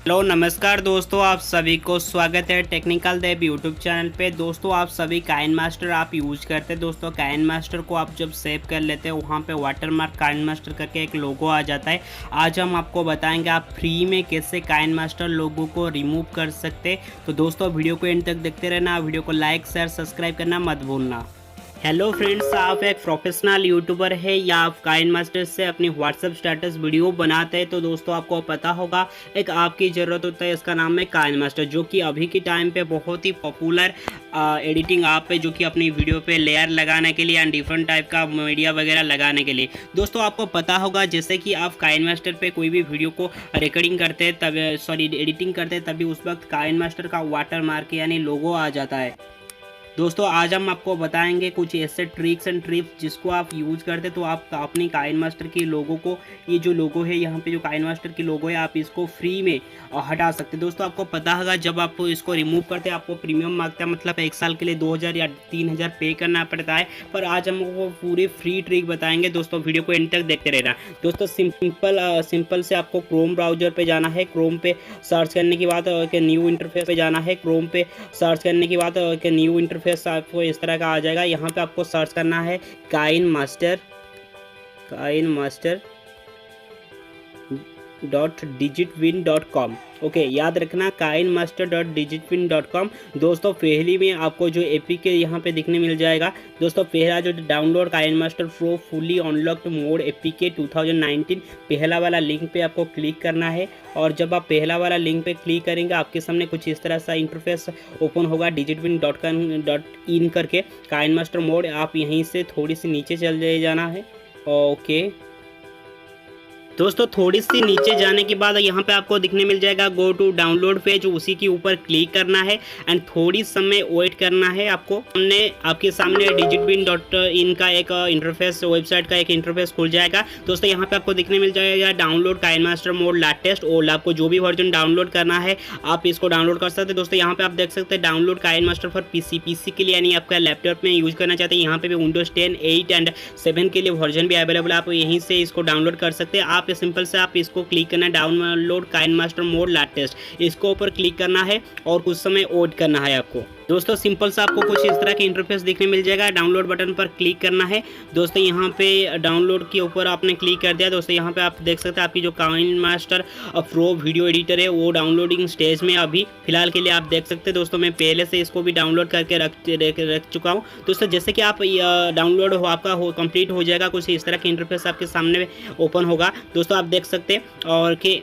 Hello नमस्कार दोस्तों, आप सभी को स्वागत है टेक्निकल देव यूट्यूब चैनल पे। दोस्तों आप सभी काइन मास्टर आप यूज करते हैं। दोस्तों काइन मास्टर को आप जब सेव कर लेते हैं वहाँ पे वाटरमार्क काइन मास्टर करके एक लोगो आ जाता है। आज हम आपको बताएंगे आप फ्री में कैसे काइन मास्टर लोगो को रिमूव कर सकते। तो दोस्तों वीडियो को एंड तक देखते रहना, वीडियो को लाइक शेयर सब्सक्राइब करना मत भूलना। हेलो फ्रेंड्स, आप एक प्रोफेशनल यूट्यूबर है या आप काइन मास्टर से अपनी व्हाट्सएप स्टेटस वीडियो बनाते हैं तो दोस्तों आपको पता होगा एक आपकी ज़रूरत होता है, इसका नाम है काइन मास्टर, जो कि अभी के टाइम पे बहुत ही पॉपुलर एडिटिंग ऐप है, जो कि अपनी वीडियो पे लेयर लगाने के लिए एंड डिफरेंट टाइप का मीडिया वगैरह लगाने के लिए। दोस्तों आपको पता होगा जैसे कि आप काइन मास्टर पे कोई भी वीडियो को रिकॉर्डिंग करते हैं तब एडिटिंग करते हैं तभी उस वक्त काइन मास्टर का वाटर मार्क यानी लोगो आ जाता है। दोस्तों आज हम आपको बताएंगे कुछ ऐसे ट्रिक्स एंड ट्रिप्स जिसको आप यूज करते तो आप अपनी काइन मास्टर की लोगो को, ये जो लोगो है यहाँ पे जो काइन मास्टर की लोगो है, आप इसको फ्री में हटा सकते हैं। दोस्तों आपको पता होगा जब आप इसको रिमूव करते हैं आपको प्रीमियम मांगता है, मतलब 1 साल के लिए 2000 या 3000 पे करना पड़ता है। पर आज हम आपको पूरी फ्री ट्रिक बताएंगे। दोस्तों वीडियो को एंड तक देखते रहना। दोस्तों सिंपल से आपको क्रोम ब्राउजर पे जाना है। क्रोम पे सर्च करने के बाद न्यू इंटरफेस पे जाना है। क्रोम पे सर्च करने के बाद न्यू इंटरफेस आपको इस तरह का आ जाएगा। यहाँ पे आपको सर्च करना है काइन मास्टर .digitwin.com। ओके, याद रखना काइन मास्टर .digitwin.com। दोस्तों पहली में आपको जो एपीके यहाँ पे दिखने मिल जाएगा। दोस्तों पहला जो download KineMaster pro fully unlocked mod APK 2019, पहला वाला लिंक पे आपको क्लिक करना है। और जब आप पहला वाला लिंक पे क्लिक करेंगे आपके सामने कुछ इस तरह सा इंटरफेस ओपन होगा digitwin.in करके काइन मास्टर मोड। आप यहीं से थोड़ी सी नीचे चल जाना है। ओके दोस्तों, थोड़ी सी नीचे जाने के बाद यहाँ पे आपको दिखने मिल जाएगा गो टू डाउनलोड पेज, उसी के ऊपर क्लिक करना है एंड थोड़ी समय वेट करना है। आपके सामने digitwin.in का एक इंटरफेस, वेबसाइट का एक इंटरफेस खुल जाएगा। दोस्तों यहाँ पे आपको दिखने मिल जाएगा download KineMaster mod latest, और आपको जो भी वर्जन डाउनलोड करना है आप इसको डाउनलोड कर सकते हैं। दोस्तों यहाँ पे आप देख सकते हैं download KineMaster for PC के लिए, यानी आपका लैपटॉप में यूज करना चाहते हैं। यहाँ पे भी विंडोज 10, 8 एंड 7 के लिए वर्जन भी अवेलेबल है। आप यहीं से इसको डाउनलोड कर सकते हैं। आप सिंपल से आप इसको क्लिक करना है download KineMaster mod latest, इसको ऊपर क्लिक करना है और कुछ समय वेट करना है आपको। दोस्तों सिंपल से आपको कुछ इस तरह के इंटरफेस देखने मिल जाएगा। डाउनलोड बटन पर क्लिक करना है। दोस्तों यहाँ पे डाउनलोड के ऊपर आपने क्लिक कर दिया। दोस्तों यहाँ पे आप देख सकते हैं आपकी जो KineMaster pro video editor है वो डाउनलोडिंग स्टेज में अभी फिलहाल के लिए आप देख सकते हैं। दोस्तों मैं पहले से इसको भी डाउनलोड करके रख चुका हूँ। दोस्तों जैसे कि आप डाउनलोड आपका कंप्लीट हो जाएगा, कुछ इस तरह के इंटरफेस आपके सामने ओपन होगा। दोस्तों आप देख सकते हैं और कि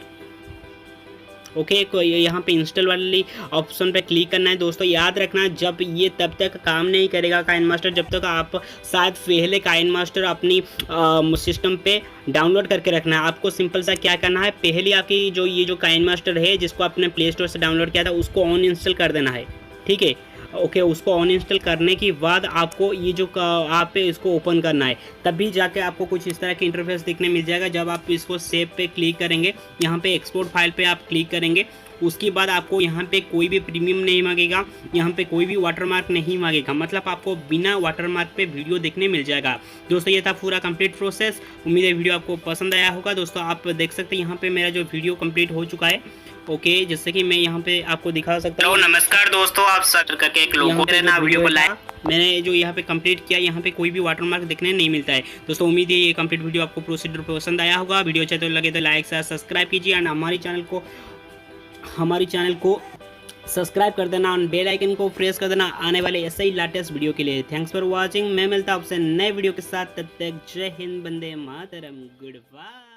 ओके यहाँ पे इंस्टॉल वाली ऑप्शन पे क्लिक करना है। दोस्तों याद रखना जब ये तब तक काम नहीं करेगा काइन मास्टर जब तक आप शायद पहले काइन मास्टर अपनी सिस्टम पे डाउनलोड करके रखना है। आपको सिंपल सा क्या करना है, पहले आपकी ये जो काइन मास्टर है जिसको आपने प्ले स्टोर से डाउनलोड किया था उसको ऑन इंस्टॉल कर देना है। ठीक है, ओके उसको ऑन इंस्टॉल करने के बाद आपको ये जो आप पे इसको ओपन करना है, तभी जाके आपको कुछ इस तरह के इंटरफेस दिखने मिल जाएगा। जब आप इसको सेव पे क्लिक करेंगे, यहाँ पे एक्सपोर्ट फाइल पे आप क्लिक करेंगे, उसके बाद आपको यहाँ पे कोई भी प्रीमियम नहीं मांगेगा, यहाँ पे कोई भी वाटरमार्क नहीं मांगेगा, मतलब आपको बिना वाटरमार्क पे वीडियो देखने मिल जाएगा। दोस्तों ये था पूरा कंप्लीट प्रोसेस। उम्मीद है वीडियो आपको पसंद आया होगा। दोस्तों आप देख सकते हैं यहाँ पे मेरा जो वीडियो कंप्लीट हो चुका है। ओके जैसे कि मैं यहाँ पे आपको दिखा सकता हूँ। नमस्कार दोस्तों, आप सर्च करके एक लोगो देना, वीडियो को लाइक। मैंने जो यहाँ पे कंप्लीट किया, यहाँ पे कोई भी वाटरमार्क देखने नहीं मिलता है। दोस्तों उम्मीद है ये कंप्लीट वीडियो आपको प्रोसीजर पसंद आया होगा। वीडियो अच्छा तो लगे तो लाइक शेयर सब्सक्राइब कीजिए एंड हमारी चैनल को सब्सक्राइब कर देना और बेल आइकन को प्रेस कर देना आने वाले ऐसे ही लेटेस्ट वीडियो के लिए। Thanks for watching. मैं मिलता हूँ आपसे नए वीडियो के साथ, तब तक जय हिंद, वंदे मातरम, गुड बाय।